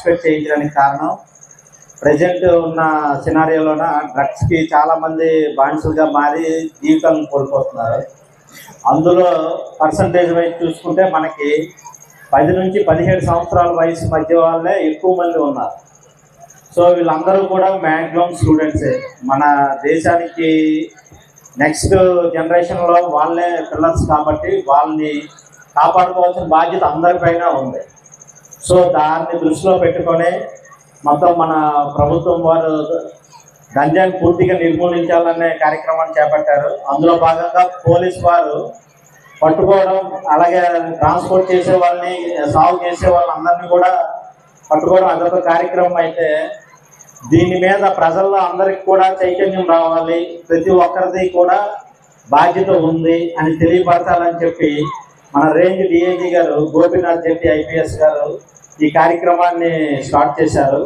Participate చేయించడానికి కారణం present ఉన్న సినారియోలోన డ్రగ్స్కి చాలామంది బానిసలుగా మారి జీవితాలను కోల్పోతున్నారు. అందులో పర్సంటేజ్ వైజ్ చూసుకుంటే మనకి 10 నుంచి 17 సంవత్సరాల వయసు మధ్య వాళ్ళే ఎక్కువ మంది ఉన్నారు. సో వీళ్ళందరూ కూడా మ్యాక్సిమం స్టూడెంట్సే. మన దేశానికి నెక్స్ట్ జనరేషన్లో వాళ్ళే పిల్లర్స్ కాబట్టి వాళ్ళని కాపాడుకోవాల్సిన బాధ్యత అందరిపైన ఉంది. సో దాన్ని దృష్టిలో పెట్టుకొని మొత్తం మన ప్రభుత్వం వారు గంజాయిని పూర్తిగా నిర్మూలించాలనే కార్యక్రమాన్ని చేపట్టారు. అందులో భాగంగా పోలీస్ వారు పట్టుకోవడం, అలాగే ట్రాన్స్పోర్ట్ చేసే వాళ్ళని, సాగు చేసే వాళ్ళందరినీ కూడా పట్టుకోవడం అదొక కార్యక్రమం. అయితే దీని మీద ప్రజల్లో అందరికి కూడా చైతన్యం రావాలి, ప్రతి ఒక్కరిది కూడా బాధ్యత ఉంది అని తెలియపరచాలని చెప్పి మన రేంజ్ డిఐజీ గారు గోపీనాథ్ జెట్టి ఐపీఎస్ గారు ఈ కార్యక్రమాన్ని స్టార్ట్ చేశారు.